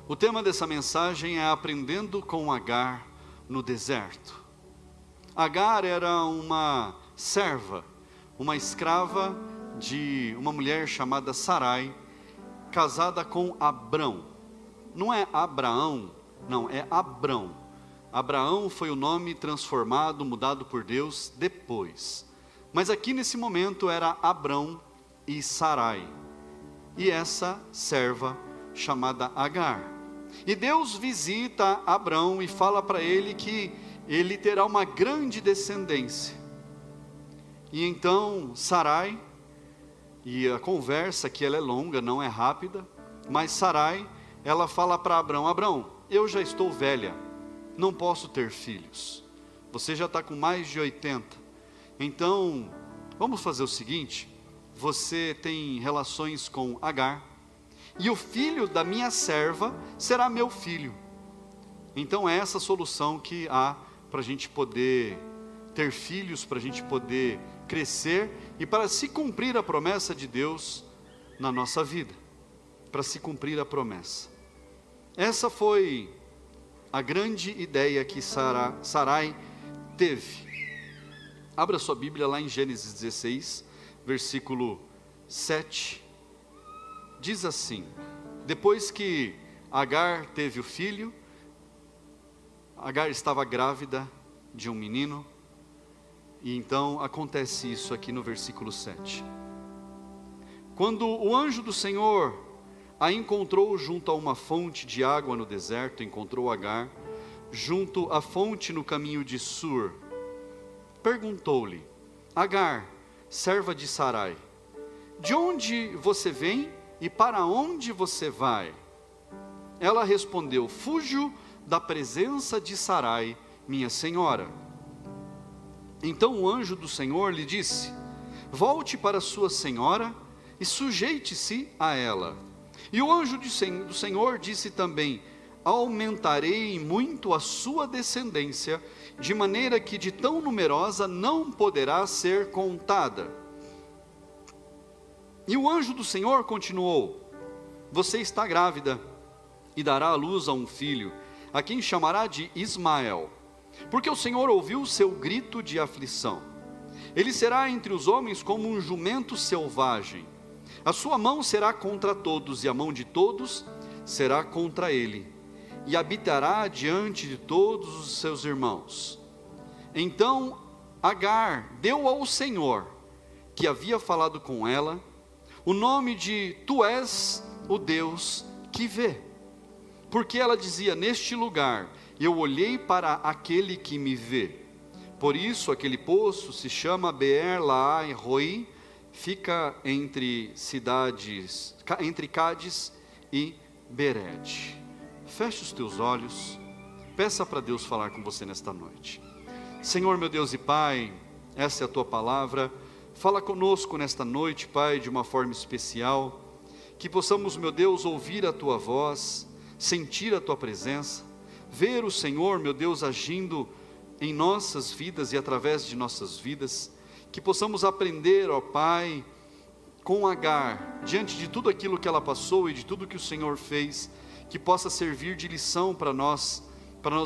O tema dessa mensagem é Aprendendo com Agar no Deserto. Agar era uma serva, uma escrava de uma mulher chamada Sarai, casada com Abrão. Não é Abraão, não, é Abrão. Abraão foi o nome transformado, mudado por Deus depois. Mas aqui nesse momento era Abrão e Sarai. E essa serva chamada Agar. E Deus visita Abrão e fala para ele que ele terá uma grande descendência. E então Sarai, e a conversa que ela é longa, não é rápida, mas Sarai, ela fala para Abrão: Abrão, eu já estou velha, não posso ter filhos. Você já está com mais de 80. Então, vamos fazer o seguinte: você tem relações com Agar, e o filho da minha serva será meu filho. Então é essa solução que há para a gente poder ter filhos, para a gente poder crescer e para se cumprir a promessa de Deus na nossa vida. Para se cumprir a promessa. Essa foi a grande ideia que Sarai teve. Abra sua Bíblia lá em Gênesis 16, versículo 7. Diz assim: depois que Agar teve o filho, Agar estava grávida de um menino, e então acontece isso aqui no versículo 7. Quando o anjo do Senhor a encontrou junto a uma fonte de água no deserto, encontrou Agar junto à fonte no caminho de Sur, perguntou-lhe: Agar, serva de Sarai, de onde você vem e para onde você vai? Ela respondeu: fujo da presença de Sarai, minha senhora. Então o anjo do Senhor lhe disse: volte para sua senhora e sujeite-se a ela. E o anjo do Senhor disse também: aumentarei muito a sua descendência, de maneira que de tão numerosa não poderá ser contada. E o anjo do Senhor continuou: você está grávida e dará à luz a um filho, a quem chamará de Ismael, porque o Senhor ouviu o seu grito de aflição. Ele será entre os homens como um jumento selvagem. A sua mão será contra todos, e a mão de todos será contra ele, e habitará diante de todos os seus irmãos. Então Agar deu ao Senhor, que havia falado com ela, o nome de Tu és o Deus que vê. Porque ela dizia: neste lugar eu olhei para aquele que me vê. Por isso aquele poço se chama Beer-Lahai-Roi, fica entre Cádiz e Bered. Feche os teus olhos, peça para Deus falar com você nesta noite. Senhor, meu Deus e Pai, essa é a Tua palavra. Fala conosco nesta noite, Pai, de uma forma especial, que possamos, meu Deus, ouvir a Tua voz, sentir a Tua presença, ver o Senhor, meu Deus, agindo em nossas vidas e através de nossas vidas, que possamos aprender, ó Pai, com Agar, diante de tudo aquilo que ela passou e de tudo que o Senhor fez, que possa servir de lição para nós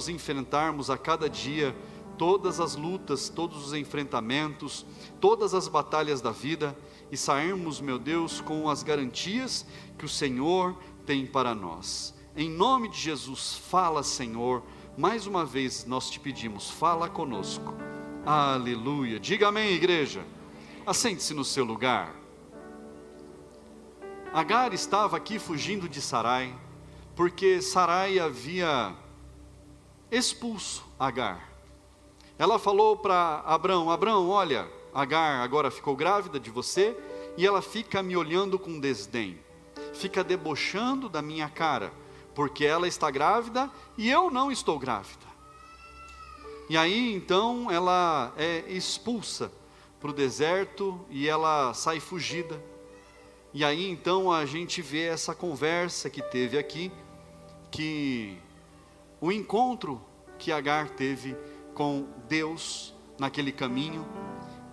enfrentarmos a cada dia todas as lutas, todos os enfrentamentos, todas as batalhas da vida, e sairmos, meu Deus, com as garantias que o Senhor tem para nós. Em nome de Jesus, fala, Senhor, mais uma vez nós te pedimos, fala conosco. Aleluia. Diga amém, igreja. Assente-se no seu lugar. Agar estava aqui fugindo de Sarai, porque Sarai havia expulso Agar. Ela falou para Abrão: Abrão, olha, Agar agora ficou grávida de você, e ela fica me olhando com desdém, fica debochando da minha cara, porque ela está grávida e eu não estou grávida. E aí então ela é expulsa para o deserto e ela sai fugida. E aí então a gente vê essa conversa que teve aqui, que o encontro que Agar teve com Deus naquele caminho,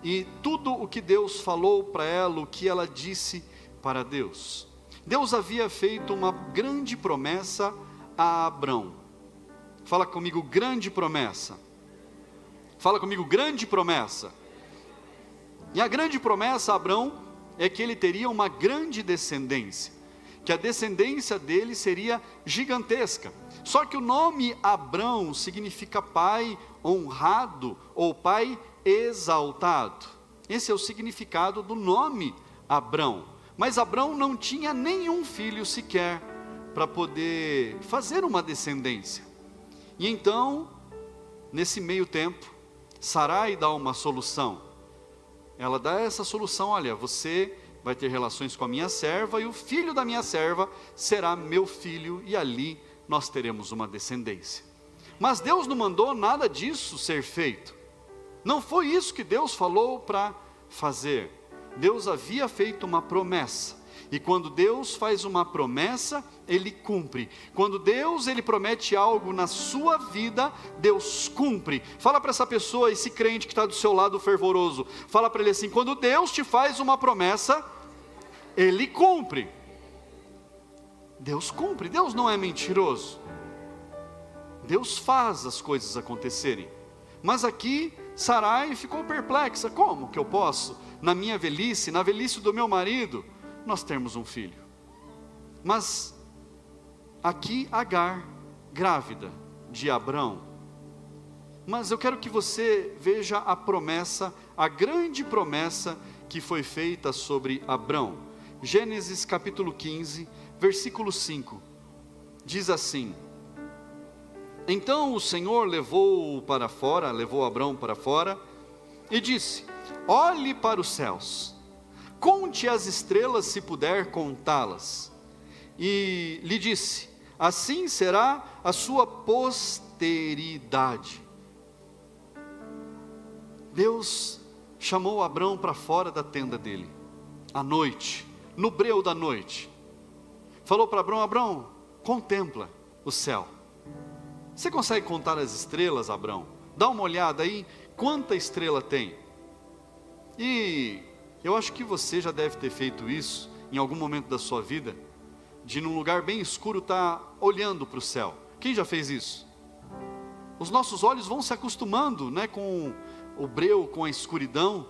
e tudo o que Deus falou para ela, o que ela disse para Deus. Deus havia feito uma grande promessa a Abrão. Fala comigo, grande promessa. Fala comigo, grande promessa. E a grande promessa a Abrão é que ele teria uma grande descendência, que a descendência dele seria gigantesca. Só que o nome Abrão significa pai honrado ou pai exaltado. Esse é o significado do nome Abrão. Mas Abrão não tinha nenhum filho sequer para poder fazer uma descendência. E então, nesse meio tempo, Sarai dá uma solução. Ela dá essa solução: olha, você vai ter relações com a minha serva, e o filho da minha serva será meu filho, e ali nós teremos uma descendência. Mas Deus não mandou nada disso ser feito. Não foi isso que Deus falou para fazer. Deus havia feito uma promessa. E quando Deus faz uma promessa, Ele cumpre. Quando Deus Ele promete algo na sua vida, Deus cumpre. Fala para essa pessoa, esse crente que está do seu lado fervoroso, fala para ele assim: quando Deus te faz uma promessa, Ele cumpre. Deus cumpre, Deus não é mentiroso. Deus faz as coisas acontecerem. Mas aqui, Sarai ficou perplexa: como que eu posso, na minha velhice, na velhice do meu marido, nós termos um filho? Mas aqui Agar, grávida de Abrão. Mas eu quero que você veja a promessa, a grande promessa que foi feita sobre Abrão. Gênesis capítulo 15, versículo 5, diz assim: então o Senhor levou Abrão para fora, e disse: olhe para os céus, conte as estrelas se puder contá-las. E lhe disse: assim será a sua posteridade. Deus chamou Abrão para fora da tenda dele, à noite, no breu da noite. Falou para Abrão: Abrão, contempla o céu. Você consegue contar as estrelas, Abrão? Dá uma olhada aí, quanta estrela tem. E eu acho que você já deve ter feito isso em algum momento da sua vida, de num lugar bem escuro estar olhando para o céu. Quem já fez isso? Os nossos olhos vão se acostumando, né, com o breu, com a escuridão,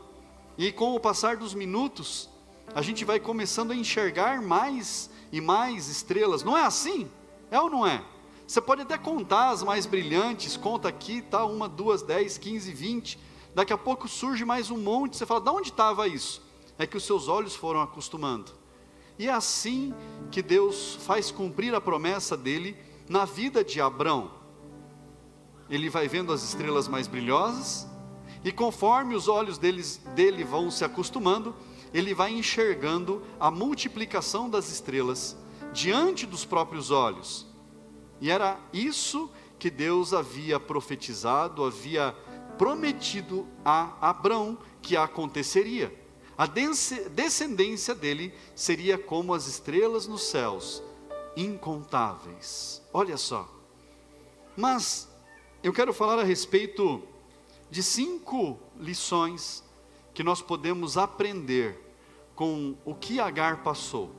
e com o passar dos minutos, a gente vai começando a enxergar mais e mais estrelas. Não é assim? É ou não é? Você pode até contar as mais brilhantes, conta aqui, tá, 1, 2, 10, 15, 20, daqui a pouco surge mais um monte, você fala: de onde estava isso? É que os seus olhos foram acostumando. E é assim que Deus faz cumprir a promessa dele na vida de Abrão. Ele vai vendo as estrelas mais brilhosas, e conforme os olhos dele vão se acostumando, ele vai enxergando a multiplicação das estrelas diante dos próprios olhos. E era isso que Deus havia profetizado, havia prometido a Abrão que aconteceria. A descendência dele seria como as estrelas nos céus, incontáveis. Olha só. Mas eu quero falar a respeito de 5 lições que nós podemos aprender com o que Agar passou.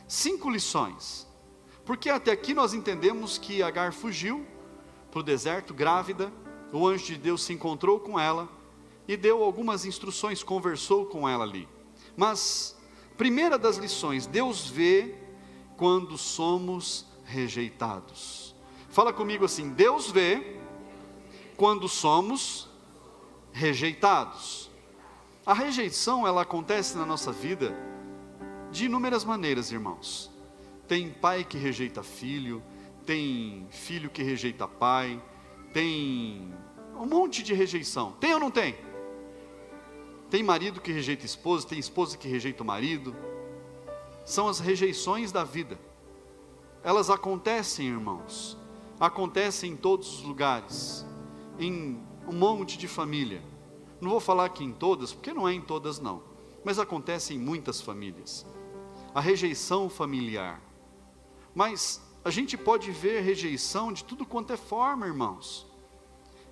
5 lições. Porque até aqui nós entendemos que Agar fugiu para o deserto, grávida. O anjo de Deus se encontrou com ela e deu algumas instruções, conversou com ela ali. Mas, primeira das lições: Deus vê quando somos rejeitados. Fala comigo assim: Deus vê quando somos rejeitados. A rejeição, ela acontece na nossa vida de inúmeras maneiras, irmãos. Tem pai que rejeita filho, tem filho que rejeita pai, tem um monte de rejeição. Tem ou não tem? Tem marido que rejeita esposa, tem esposa que rejeita o marido. São as rejeições da vida. Elas acontecem, irmãos. Acontecem em todos os lugares, em um monte de família. Não vou falar aqui em todas, porque não é em todas não, mas acontece em muitas famílias. A rejeição familiar. Mas a gente pode ver rejeição de tudo quanto é forma, irmãos.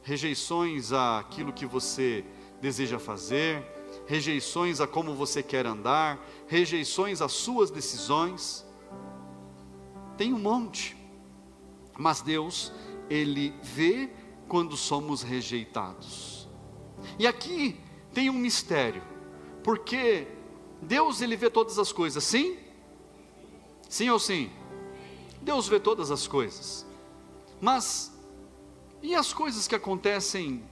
Rejeições àquilo que você deseja fazer, rejeições a como você quer andar, rejeições às suas decisões. Tem um monte. Mas Deus, Ele vê quando somos rejeitados. E aqui tem um mistério, porque Deus, Ele vê todas as coisas, sim? Sim ou sim? Deus vê todas as coisas. Mas, e as coisas que acontecem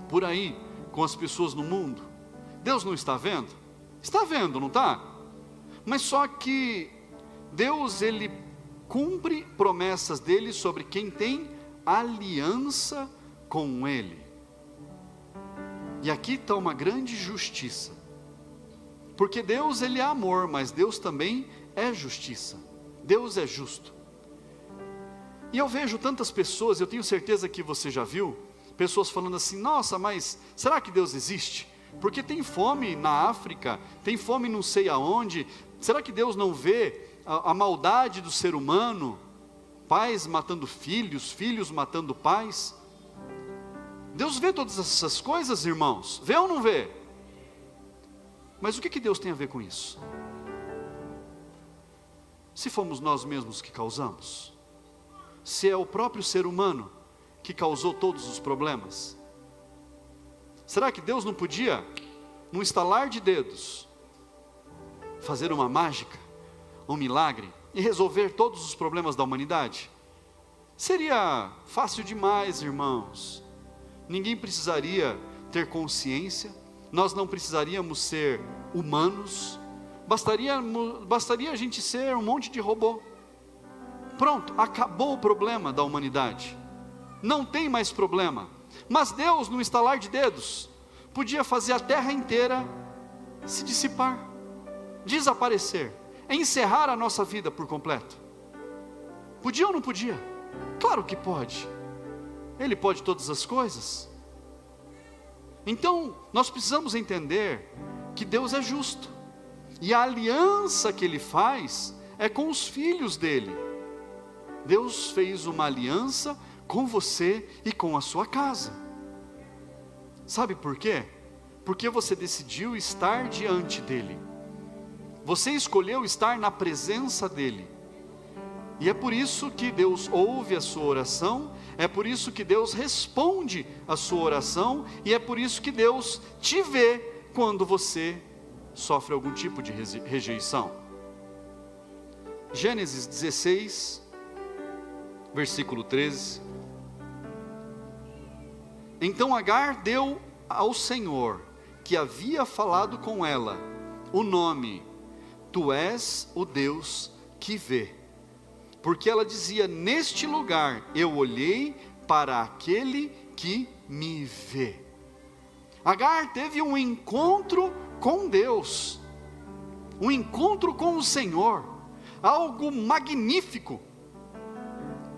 por aí, com as pessoas no mundo? Deus não está vendo? Está vendo, não está? Mas só que Deus, Ele cumpre promessas dele sobre quem tem aliança com Ele. E aqui está uma grande justiça, porque Deus, Ele é amor, mas Deus também é justiça. Deus é justo. E eu vejo tantas pessoas, eu tenho certeza que você já viu, pessoas falando assim: nossa, mas será que Deus existe? Porque tem fome na África, tem fome não sei aonde. Será que Deus não vê a maldade do ser humano? Pais matando filhos, filhos matando pais. Deus vê todas essas coisas, irmãos, vê ou não vê? Mas o que Deus tem a ver com isso? Se fomos nós mesmos que causamos, se é o próprio ser humano que causou todos os problemas, será que Deus não podia, num estalar de dedos, fazer uma mágica, um milagre, e resolver todos os problemas da humanidade? Seria fácil demais, irmãos. Ninguém precisaria ter consciência, nós não precisaríamos ser humanos, bastaria a gente ser um monte de robô. Pronto, acabou o problema da humanidade, não tem mais problema. Mas Deus, num estalar de dedos, podia fazer a terra inteira se dissipar, desaparecer, encerrar a nossa vida por completo. Podia ou não podia? Claro que pode. Ele pode todas as coisas. Então, nós precisamos entender que Deus é justo, e a aliança que Ele faz é com os filhos dEle. Deus fez uma aliança com você e com a sua casa. Sabe por quê? Porque você decidiu estar diante dEle. Você escolheu estar na presença dEle. E é por isso que Deus ouve a sua oração, é por isso que Deus responde a sua oração, e é por isso que Deus te vê quando você sofre algum tipo de rejeição. Gênesis 16, versículo 13. Então Agar deu ao Senhor, que havia falado com ela, o nome: Tu és o Deus que vê. Porque ela dizia: neste lugar eu olhei para aquele que me vê. Agar teve um encontro com Deus, um encontro com o Senhor, algo magnífico.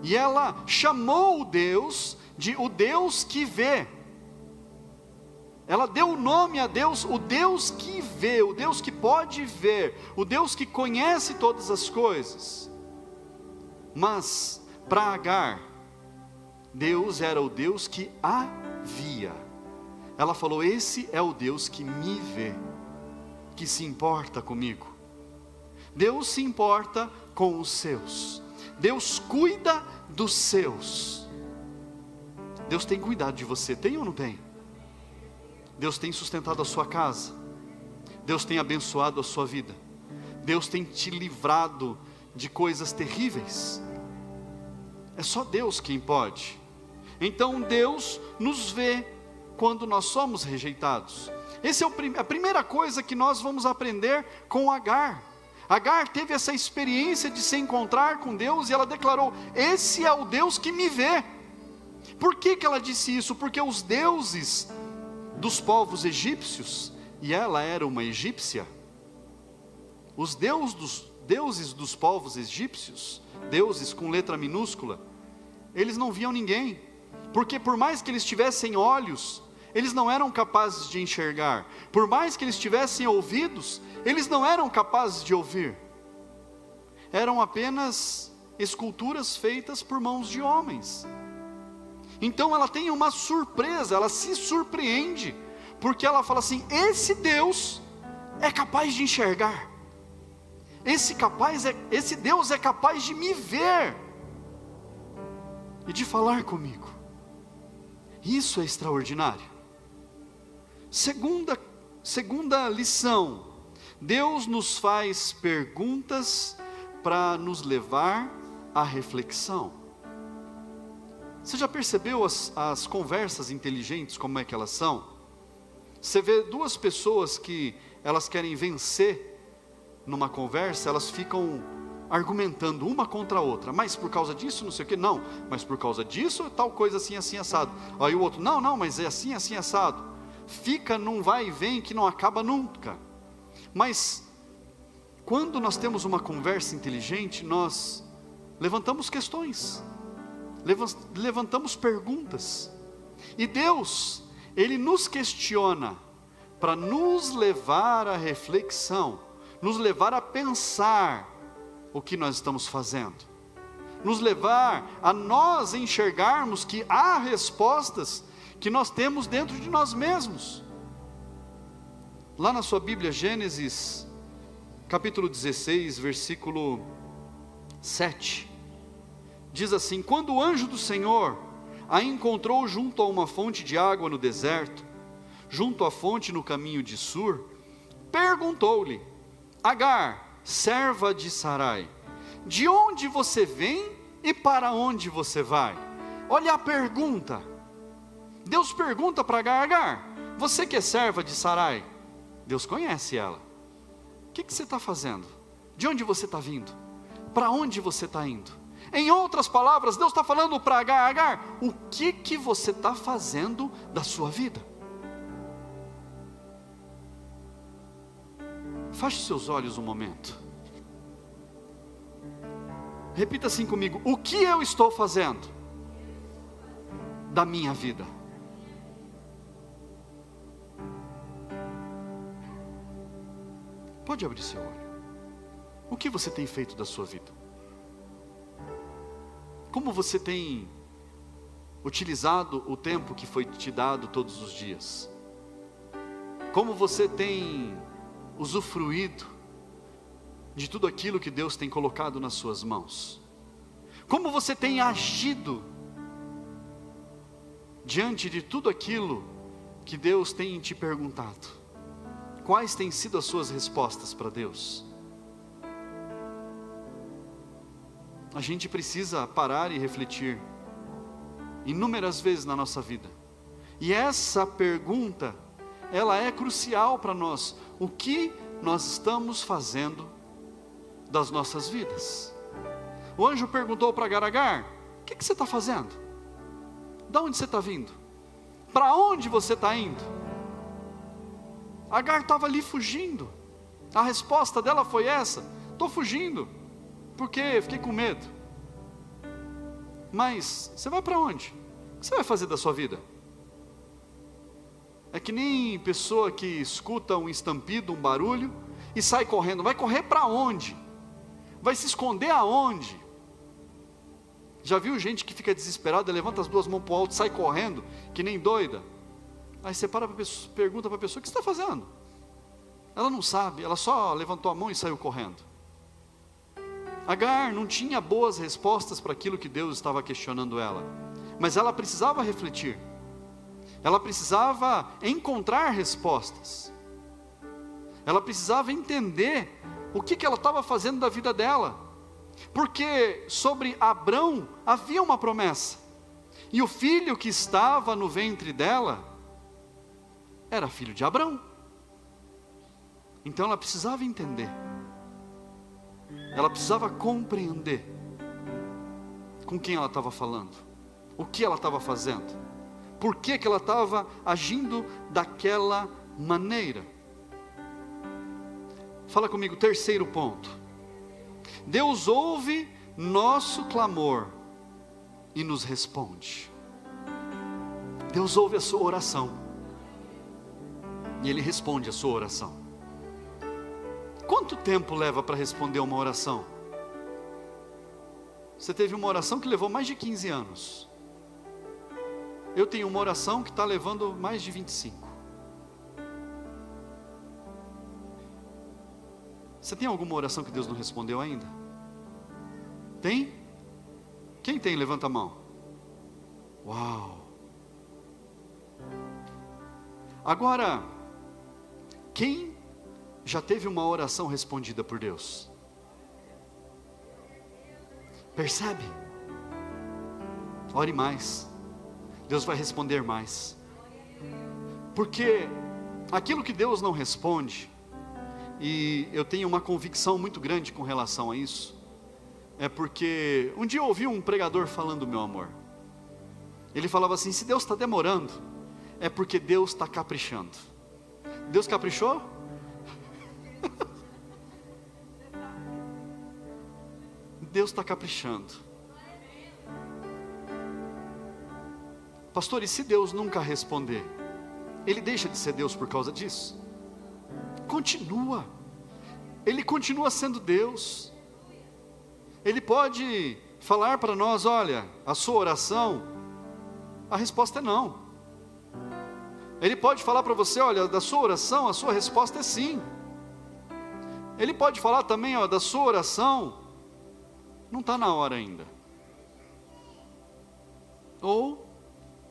E ela chamou o Deus de o Deus que vê. Ela deu o nome a Deus, o Deus que vê, o Deus que pode ver, o Deus que conhece todas as coisas. Mas para Agar, Deus era o Deus que a via. Ela falou: esse é o Deus que me vê, que se importa comigo. Deus se importa com os seus. Deus cuida dos seus. Deus tem cuidado de você, tem ou não tem? Deus tem sustentado a sua casa. Deus tem abençoado a sua vida. Deus tem te livrado de coisas terríveis. É só Deus quem pode. Então Deus nos vê quando nós somos rejeitados. Essa é a primeira coisa que nós vamos aprender com Agar. Agar teve essa experiência de se encontrar com Deus, e ela declarou: esse é o Deus que me vê. Por que ela disse isso? Porque os deuses dos povos egípcios, e ela era uma egípcia, os deuses dos povos egípcios, deuses com letra minúscula, eles não viam ninguém, porque por mais que eles tivessem olhos, eles não eram capazes de enxergar. Por mais que eles tivessem ouvidos, eles não eram capazes de ouvir. Eram apenas esculturas feitas por mãos de homens. Então ela tem uma surpresa, ela se surpreende, porque ela fala assim: esse Deus é capaz de enxergar. Esse Deus é capaz de me ver. e de falar comigo. Isso é extraordinário. Segunda lição: Deus nos faz perguntas para nos levar à reflexão. Você já percebeu as conversas inteligentes, como é que elas são? Você vê duas pessoas que elas querem vencer numa conversa, elas ficam argumentando uma contra a outra, mas por causa disso, não sei o que, não, mas por causa disso, tal coisa assim, assim, assado. Aí o outro, não, mas é assim, assim, assado. Fica num vai e vem que não acaba nunca. Mas, quando nós temos uma conversa inteligente, nós levantamos questões, levantamos perguntas, e Deus, Ele nos questiona, para nos levar à reflexão, nos levar a pensar o que nós estamos fazendo, nos levar a nós enxergarmos que há respostas que nós temos dentro de nós mesmos. Lá na sua Bíblia, Gênesis, capítulo 16, versículo 7, diz assim: quando o anjo do Senhor a encontrou junto a uma fonte de água no deserto, junto à fonte no caminho de Sur, perguntou-lhe: Agar, serva de Sarai, de onde você vem e para onde você vai? Olha a pergunta. Deus pergunta para Agar: Agar, você que é serva de Sarai, Deus conhece ela. O que você está fazendo? De onde você está vindo? Para onde você está indo? Em outras palavras, Deus está falando para Agar: Agar, o que você está fazendo da sua vida? Feche seus olhos um momento. Repita assim comigo: o que eu estou fazendo da minha vida? Pode abrir seu olho. O que você tem feito da sua vida? Como você tem utilizado o tempo que foi te dado todos os dias? Como você tem usufruído de tudo aquilo que Deus tem colocado nas suas mãos? Como você tem agido diante de tudo aquilo que Deus tem te perguntado? Quais têm sido as suas respostas para Deus? A gente precisa parar e refletir inúmeras vezes na nossa vida. E essa pergunta, ela é crucial para nós. O que nós estamos fazendo das nossas vidas? O anjo perguntou para Agar: Agar, o que você está fazendo? Da onde você está vindo? Para onde você está indo? Agar estava ali fugindo. A resposta dela foi essa: estou fugindo, porque fiquei com medo. Mas você vai para onde? O que você vai fazer da sua vida? É que nem pessoa que escuta um estampido, um barulho e sai correndo. Vai correr para onde? Vai se esconder aonde? Já viu gente que fica desesperada, levanta as duas mãos para o alto, sai correndo, que nem doida? Aí você pergunta para a pessoa: o que você está fazendo? Ela não sabe, ela só levantou a mão e saiu correndo. Agar não tinha boas respostas para aquilo que Deus estava questionando ela, mas ela precisava refletir, ela precisava encontrar respostas, ela precisava entender o que ela estava fazendo da vida dela, porque sobre Abrão havia uma promessa, e o filho que estava no ventre dela era filho de Abrão. Então ela precisava entender, ela precisava compreender com quem ela estava falando, o que ela estava fazendo, por que ela estava agindo daquela maneira. Fala comigo, terceiro ponto: Deus ouve nosso clamor e nos responde. Deus ouve a sua oração e Ele responde a sua oração. Quanto tempo leva para responder uma oração? Você teve uma oração que levou mais de 15 anos. Eu tenho uma oração que está levando mais de 25. Você tem alguma oração que Deus não respondeu ainda? Tem? Quem tem? Levanta a mão. Uau! Agora, quem já teve uma oração respondida por Deus? Percebe? Ore mais. Deus vai responder mais. Porque aquilo que Deus não responde, e eu tenho uma convicção muito grande com relação a isso, é porque um dia eu ouvi um pregador falando, meu amor. Ele falava assim: se Deus está demorando, é porque Deus está caprichando. Deus caprichou? Deus está caprichando. Pastor, e se Deus nunca responder? Ele deixa de ser Deus por causa disso? Continua. Ele continua sendo Deus. Ele pode falar para nós: olha, a sua oração, a resposta é não. Ele pode falar para você: olha, da sua oração, a sua resposta é sim. Ele pode falar também: ó, da sua oração, não está na hora ainda. Ou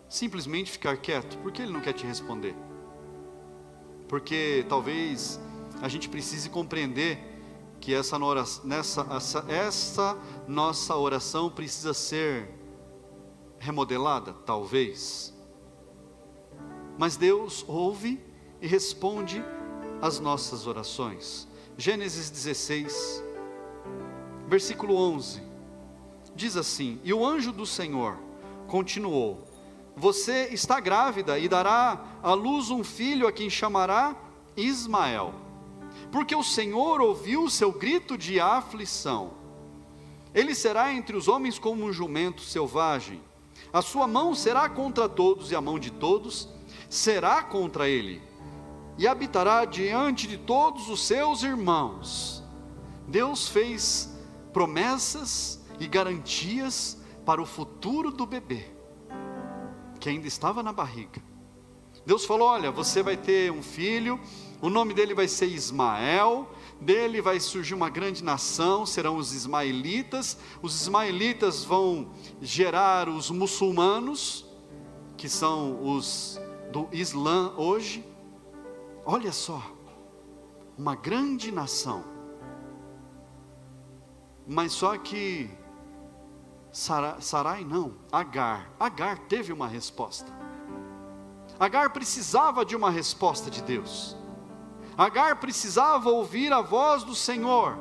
simplesmente ficar quieto, porque Ele não quer te responder. Porque talvez a gente precise compreender que essa nossa oração precisa ser remodelada, talvez. Mas Deus ouve e responde às nossas orações. Gênesis 16, versículo 11, diz assim: e o anjo do Senhor continuou: você está grávida e dará à luz um filho, a quem chamará Ismael, porque o Senhor ouviu o seu grito de aflição. Ele será entre os homens como um jumento selvagem. A sua mão será contra todos e a mão de todos será contra ele, e habitará diante de todos os seus irmãos. Deus fez promessas e garantias para o futuro do bebê, que ainda estava na barriga. Deus falou: olha, você vai ter um filho, o nome dele vai ser Ismael, dele vai surgir uma grande nação, serão os ismaelitas vão gerar os muçulmanos, que são os do Islã hoje. Olha só, uma grande nação. Mas só que Sarai não, Agar teve uma resposta. Agar precisava de uma resposta de Deus. Agar precisava ouvir a voz do Senhor.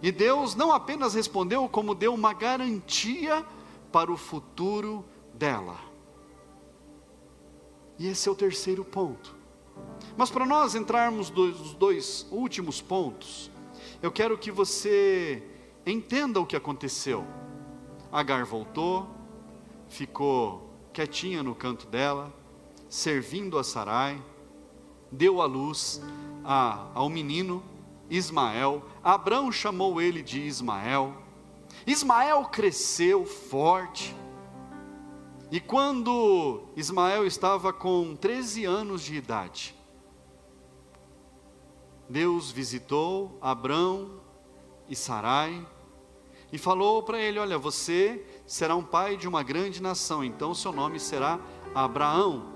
E Deus não apenas respondeu, como deu uma garantia para o futuro dela. E esse é o terceiro ponto. Mas para nós entrarmos nos dois últimos pontos, eu quero que você entenda o que aconteceu. Agar voltou, ficou quietinha no canto dela, servindo a Sarai, deu à luz ao menino Ismael. Abrão chamou ele de Ismael. Ismael cresceu forte, e quando Ismael estava com 13 anos de idade, Deus visitou Abrão e Sarai, e falou para ele: olha, você será um pai de uma grande nação, então seu nome será Abraão.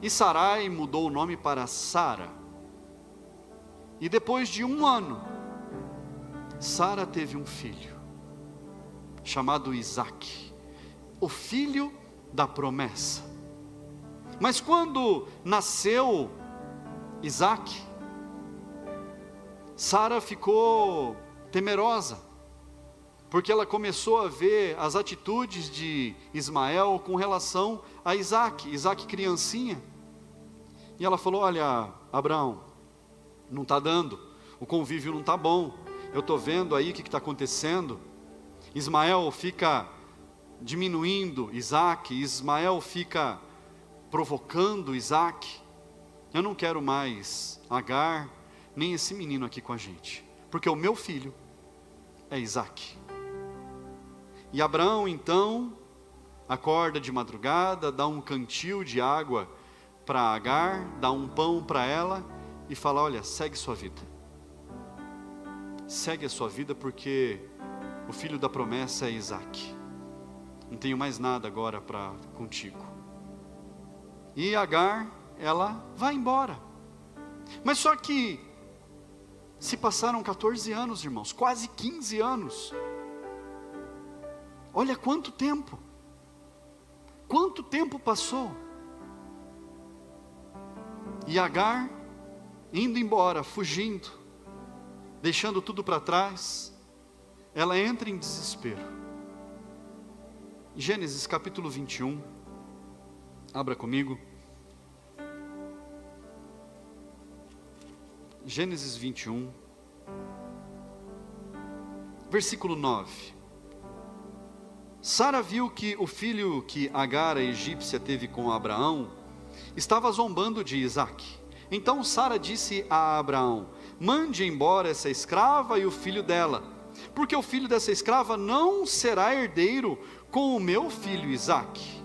E Sarai mudou o nome para Sara. E depois de 1 ano, Sara teve um filho, chamado Isaque, o filho da promessa. Mas quando nasceu Isaque, Sara ficou temerosa, porque ela começou a ver as atitudes de Ismael com relação a Isaque criancinha. E ela falou: olha, Abraão, não está dando, o convívio não está bom, eu estou vendo aí o que está acontecendo. Ismael fica diminuindo Isaque, Ismael fica provocando Isaque. Eu não quero mais Agar, nem esse menino aqui com a gente, porque o meu filho é Isaque. E Abraão então acorda de madrugada, dá um cantil de água para Agar, dá um pão para ela e fala: olha, segue sua vida, segue a sua vida, porque o filho da promessa é Isaque. não tenho mais nada agora contigo. E Agar, ela vai embora. Mas só que, se passaram 14 anos, irmãos, quase 15 anos. Olha quanto tempo passou. E Agar, indo embora, fugindo, deixando tudo para trás, ela entra em desespero. Gênesis capítulo 21, abra comigo. Gênesis 21, versículo 9. Sara viu que o filho que Agar, a egípcia, teve com Abraão, estava zombando de Isaque. Então Sara disse a Abraão: mande embora essa escrava e o filho dela, porque o filho dessa escrava não será herdeiro com o meu filho Isaque.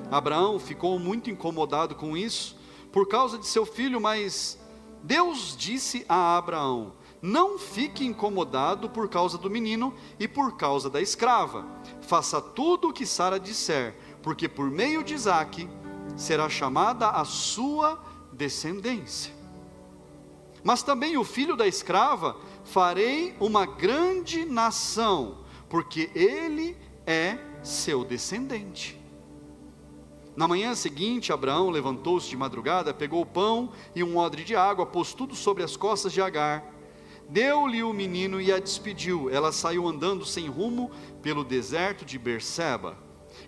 Abraão ficou muito incomodado com isso, por causa de seu filho, mas Deus disse a Abraão: não fique incomodado por causa do menino e por causa da escrava. Faça tudo o que Sara disser, porque por meio de Isaque será chamada a sua descendência. Mas também o filho da escrava farei uma grande nação, porque ele é seu descendente. Na manhã seguinte, Abraão levantou-se de madrugada, pegou o pão e um odre de água, pôs tudo sobre as costas de Agar, deu-lhe o menino e a despediu. Ela saiu andando sem rumo pelo deserto de Berseba.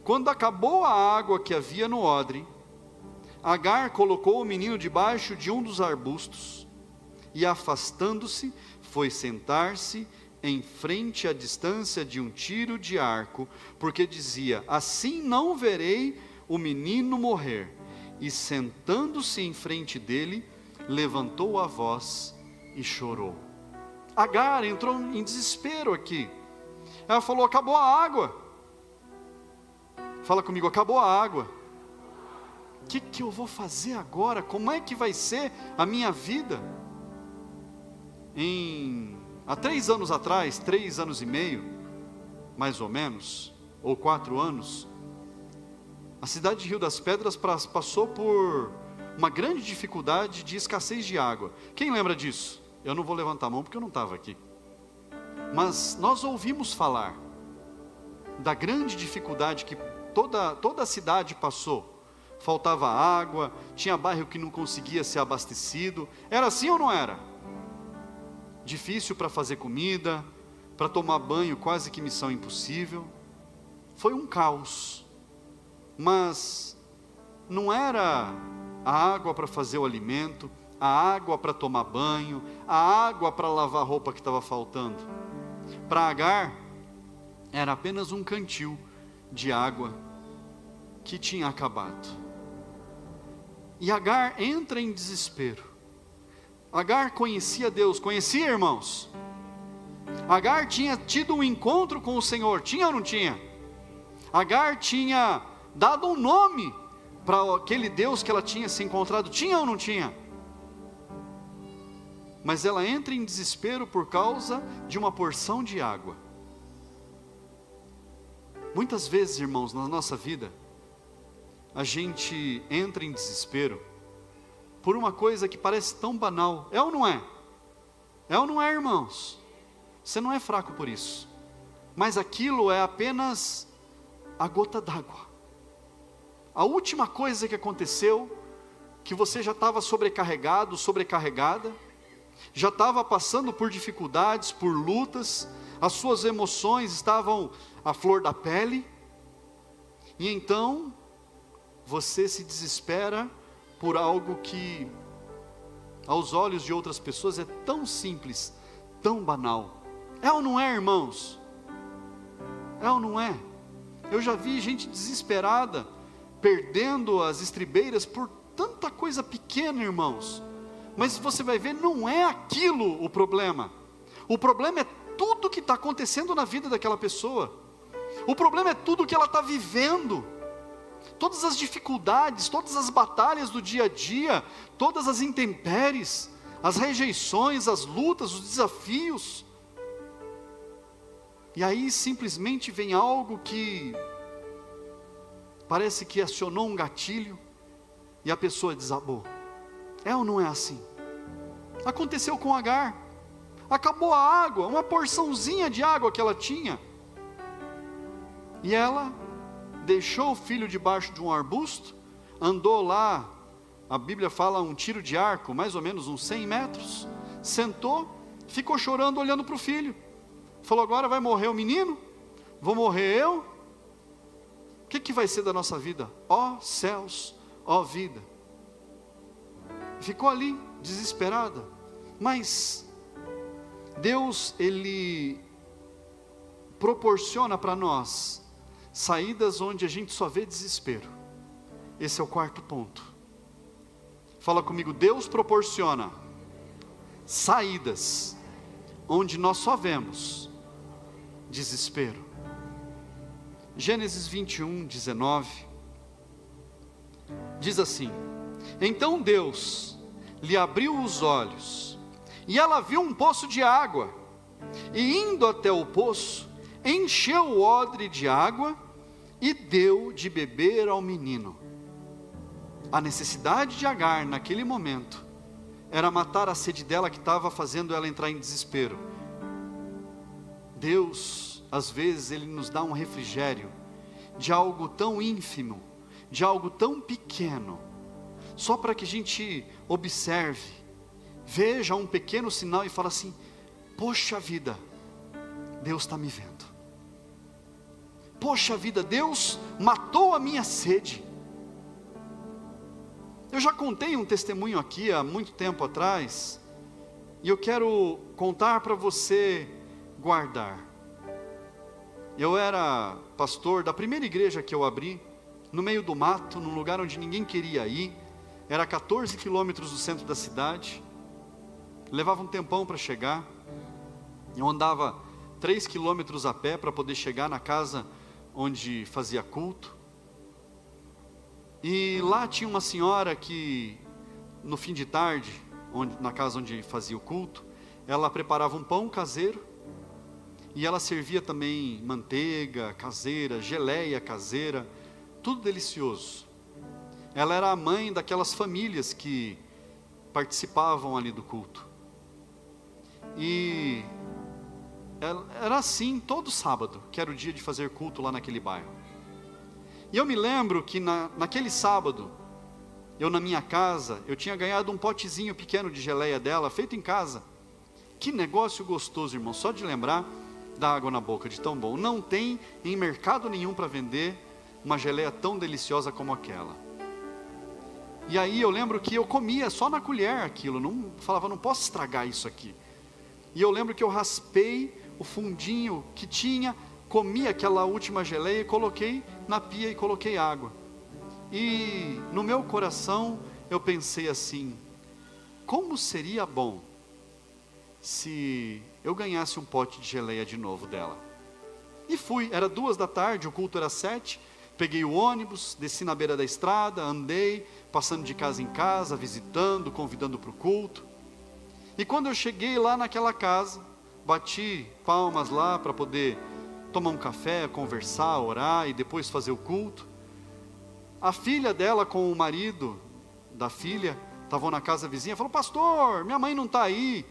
Quando acabou a água que havia no odre, Agar colocou o menino debaixo de um dos arbustos e, afastando-se, foi sentar-se em frente à distância de um tiro de arco, porque dizia: assim não verei o menino morrer. E sentando-se em frente dele, levantou a voz e chorou. Agar entrou em desespero aqui. Ela falou: acabou a água. Fala comigo: acabou a água. O que eu vou fazer agora? Como é que vai ser a minha vida? Há 3 anos atrás, 3 anos e meio, mais ou menos, ou 4 anos, a cidade de Rio das Pedras passou por uma grande dificuldade de escassez de água. Quem lembra disso? Eu não vou levantar a mão porque eu não estava aqui. Mas nós ouvimos falar da grande dificuldade que toda a cidade passou. Faltava água, tinha bairro que não conseguia ser abastecido. Era assim ou não era? Difícil para fazer comida, para tomar banho, quase que missão impossível. Foi um caos. Mas não era a água para fazer o alimento, a água para tomar banho, a água para lavar a roupa que estava faltando. Para Agar, era apenas um cantil de água que tinha acabado. E Agar entra em desespero. Agar conhecia Deus, conhecia, irmãos? Agar tinha tido um encontro com o Senhor, tinha ou não tinha? Agar tinha dado um nome para aquele Deus que ela tinha se encontrado, tinha ou não tinha? Mas ela entra em desespero por causa de uma porção de água. Muitas vezes, irmãos, na nossa vida, a gente entra em desespero por uma coisa que parece tão banal. É ou não é? É ou não é, irmãos? Você não é fraco por isso. Mas aquilo é apenas a gota d'água. A última coisa que aconteceu, que você já estava sobrecarregado, sobrecarregada, já estava passando por dificuldades, por lutas, as suas emoções estavam à flor da pele, e então você se desespera por algo que aos olhos de outras pessoas é tão simples, tão banal. É ou não é, irmãos? É ou não é? Eu já vi gente desesperada, perdendo as estribeiras por tanta coisa pequena, irmãos. Mas você vai ver, não é aquilo o problema. O problema é tudo que está acontecendo na vida daquela pessoa. O problema é tudo que ela está vivendo. Todas as dificuldades, todas as batalhas do dia a dia, todas as intempéries, as rejeições, as lutas, os desafios. E aí simplesmente vem algo que parece que acionou um gatilho e a pessoa desabou. É ou não é assim? Aconteceu com Agar. Acabou a água, uma porçãozinha de água que ela tinha. E ela deixou o filho debaixo de um arbusto, andou lá, a Bíblia fala um tiro de arco, mais ou menos uns 100 metros, sentou, ficou chorando olhando para o filho. Falou, agora vai morrer o menino? Vou morrer eu? O que vai ser da nossa vida? Ó céus, ó vida. Ficou ali, desesperada. Mas Deus, Ele proporciona para nós saídas onde a gente só vê desespero. Esse é o quarto ponto. Fala comigo, Deus proporciona saídas onde nós só vemos desespero. Gênesis 21, 19 diz assim: então Deus lhe abriu os olhos, e ela viu um poço de água, e indo até o poço, encheu o odre de água, e deu de beber ao menino. A necessidade de Agar naquele momento, era matar a sede dela, que estava fazendo ela entrar em desespero. Deus, às vezes, Ele nos dá um refrigério, de algo tão ínfimo, de algo tão pequeno, só para que a gente observe, veja um pequeno sinal e fala assim, poxa vida, Deus está me vendo. Poxa vida, Deus matou a minha sede. Eu já contei um testemunho aqui há muito tempo atrás, e eu quero contar para você guardar. Eu era pastor da primeira igreja que eu abri, no meio do mato, num lugar onde ninguém queria ir, era a 14 quilômetros do centro da cidade, levava um tempão para chegar, eu andava 3 quilômetros a pé para poder chegar na casa onde fazia culto, e lá tinha uma senhora que, no fim de tarde, na casa onde fazia o culto, ela preparava um pão caseiro, e ela servia também manteiga caseira, geleia caseira, tudo delicioso. Ela era a mãe daquelas famílias que participavam ali do culto. E era assim todo sábado, que era o dia de fazer culto lá naquele bairro. E eu me lembro que naquele sábado, eu na minha casa, eu tinha ganhado um potezinho pequeno de geleia dela, feito em casa. Que negócio gostoso, irmão, só de lembrar, dá água na boca, de tão bom. Não tem em mercado nenhum para vender uma geleia tão deliciosa como aquela. E aí eu lembro que eu comia só na colher aquilo, falava, não posso estragar isso aqui. E eu lembro que eu raspei o fundinho que tinha, comi aquela última geleia e coloquei na pia e coloquei água. E no meu coração eu pensei assim, como seria bom se eu ganhasse um pote de geleia de novo dela. E fui, era 2 da tarde, o culto era 7, peguei o ônibus, desci na beira da estrada, andei, passando de casa em casa, visitando, convidando para o culto. E quando eu cheguei lá naquela casa, bati palmas lá para poder tomar um café, conversar, orar e depois fazer o culto. A filha dela com o marido da filha, estavam na casa vizinha, falou, pastor, minha mãe não está aí,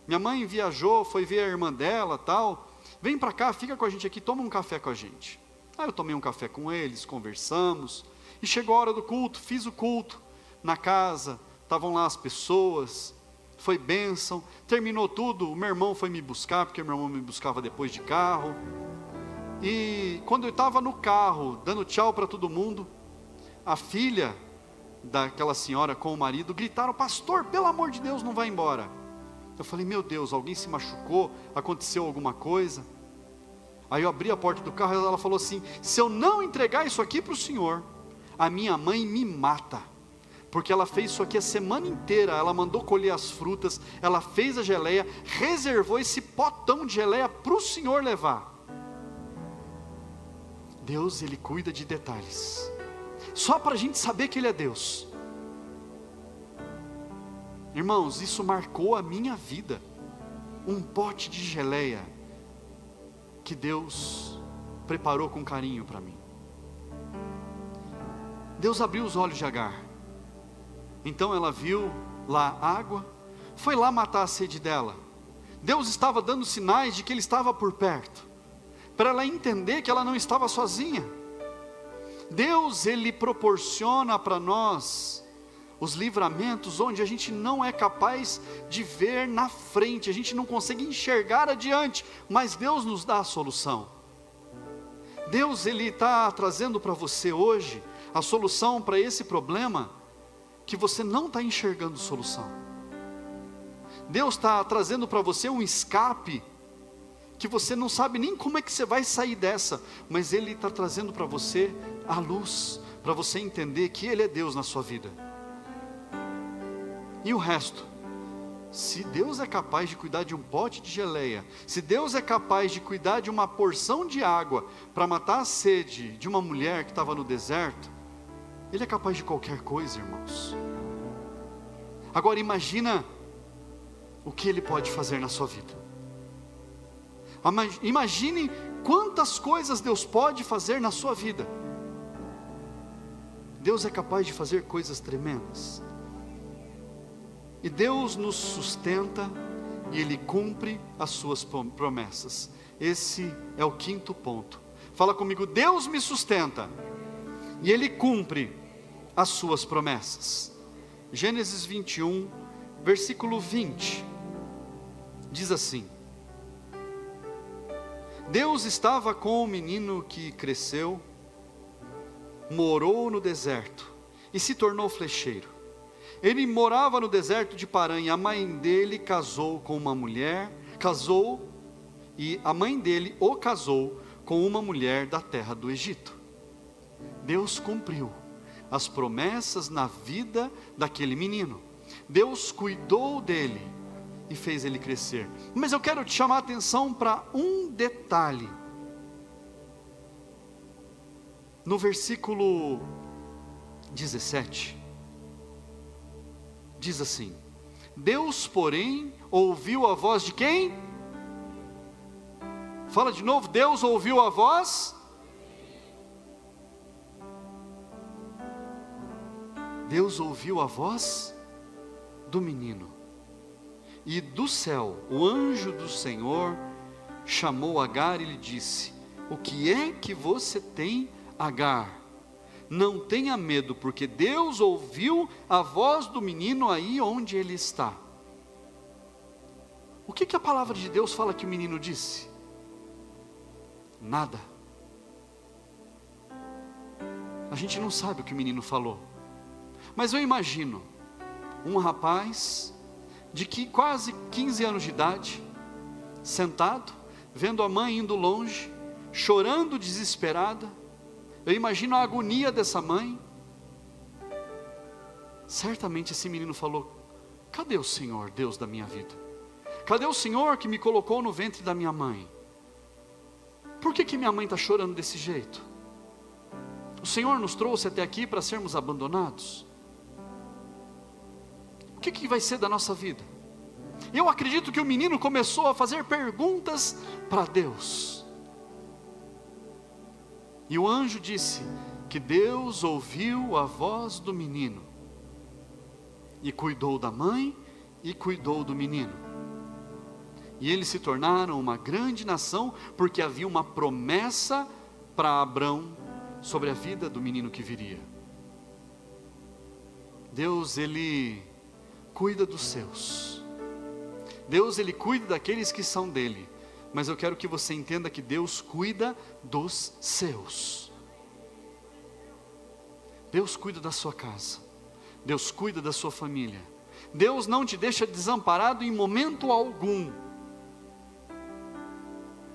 minha mãe viajou, foi ver a irmã dela, tal, vem para cá, fica com a gente aqui, toma um café com a gente. Aí eu tomei um café com eles, conversamos, e chegou a hora do culto, fiz o culto na casa, estavam lá as pessoas, foi bênção, terminou tudo, o meu irmão foi me buscar, porque meu irmão me buscava depois de carro, e quando eu estava no carro, dando tchau para todo mundo, a filha daquela senhora com o marido gritaram, pastor, pelo amor de Deus, não vai embora. Eu falei, meu Deus, alguém se machucou, aconteceu alguma coisa? Aí eu abri a porta do carro e ela falou assim, se eu não entregar isso aqui para o senhor, a minha mãe me mata, porque ela fez isso aqui a semana inteira, ela mandou colher as frutas, ela fez a geleia, reservou esse potão de geleia para o senhor levar. Deus, Ele cuida de detalhes, só para a gente saber que Ele é Deus. Irmãos, isso marcou a minha vida, um pote de geleia, que Deus preparou com carinho para mim. Deus abriu os olhos de Agar. Então ela viu lá água, foi lá matar a sede dela. Deus estava dando sinais de que Ele estava por perto, para ela entender que ela não estava sozinha. Deus, Ele proporciona para nós os livramentos onde a gente não é capaz de ver na frente, a gente não consegue enxergar adiante, mas Deus nos dá a solução. Deus, Ele está trazendo para você hoje a solução para esse problema que você não está enxergando solução. Deus está trazendo para você um escape que você não sabe nem como é que você vai sair dessa, mas Ele está trazendo para você a luz, para você entender que Ele é Deus na sua vida. E o resto, se Deus é capaz de cuidar de um pote de geleia, se Deus é capaz de cuidar de uma porção de água para matar a sede de uma mulher que estava no deserto, Ele é capaz de qualquer coisa, irmãos. Agora imagina o que Ele pode fazer na sua vida. Imagine quantas coisas Deus pode fazer na sua vida. Deus é capaz de fazer coisas tremendas. E Deus nos sustenta e Ele cumpre as suas promessas. Esse é o quinto ponto. Fala comigo: Deus me sustenta e Ele cumpre as suas promessas. Gênesis 21, versículo 20, diz assim: Deus estava com o menino que cresceu, morou no deserto e se tornou flecheiro. Ele morava no deserto de Parã e a mãe dele casou com uma mulher, e a mãe dele o casou com uma mulher da terra do Egito. Deus cumpriu as promessas na vida daquele menino. Deus cuidou dele e fez ele crescer. Mas eu quero te chamar a atenção para um detalhe. No versículo 17, diz assim: Deus, porém, ouviu a voz de quem? Fala de novo. Deus ouviu a voz? Deus ouviu a voz do menino. E do céu, o anjo do Senhor chamou Agar e lhe disse: o que é que você tem, Agar? Não tenha medo, porque Deus ouviu a voz do menino aí onde ele está. O que a palavra de Deus fala que o menino disse? Nada. A gente não sabe o que o menino falou. Mas eu imagino um rapaz de quase 15 anos de idade, sentado, vendo a mãe indo longe, chorando desesperada. Eu imagino a agonia dessa mãe. Certamente esse menino falou: cadê o Senhor, Deus da minha vida? Cadê o Senhor que me colocou no ventre da minha mãe? Por que minha mãe está chorando desse jeito? O Senhor nos trouxe até aqui para sermos abandonados? O que vai ser da nossa vida? Eu acredito que o menino começou a fazer perguntas para Deus. E o anjo disse que Deus ouviu a voz do menino e cuidou da mãe e cuidou do menino. E eles se tornaram uma grande nação, porque havia uma promessa para Abrão sobre a vida do menino que viria. Deus, Ele cuida dos seus. Deus, Ele cuida daqueles que são dele. Mas eu quero que você entenda que Deus cuida dos seus. Deus cuida da sua casa. Deus cuida da sua família. Deus não te deixa desamparado em momento algum.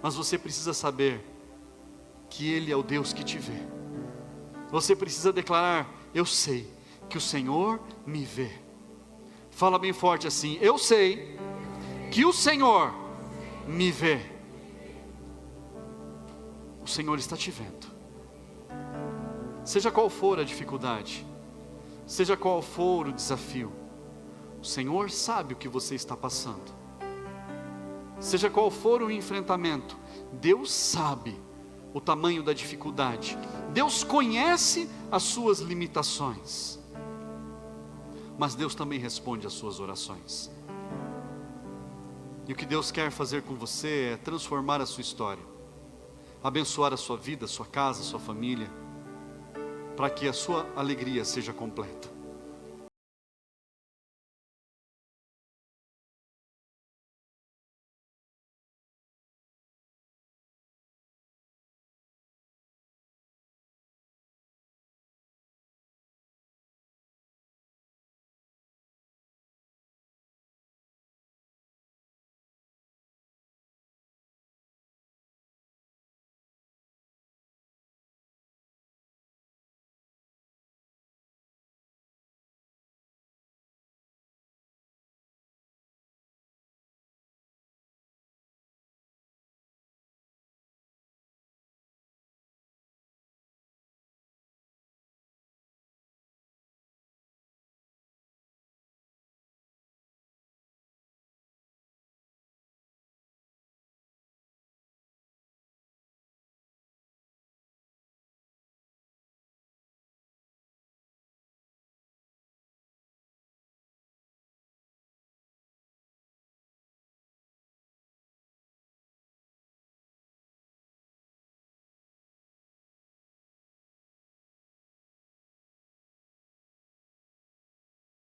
Mas você precisa saber que Ele é o Deus que te vê. Você precisa declarar: eu sei que o Senhor me vê. Fala bem forte assim: eu sei que o Senhor me vê. O Senhor está te vendo. Seja qual for a dificuldade, seja qual for o desafio, o Senhor sabe o que você está passando. Seja qual for o enfrentamento, Deus sabe o tamanho da dificuldade. Deus conhece as suas limitações, mas Deus também responde às suas orações. E o que Deus quer fazer com você é transformar a sua história, abençoar a sua vida, a sua casa, a sua família, para que a sua alegria seja completa.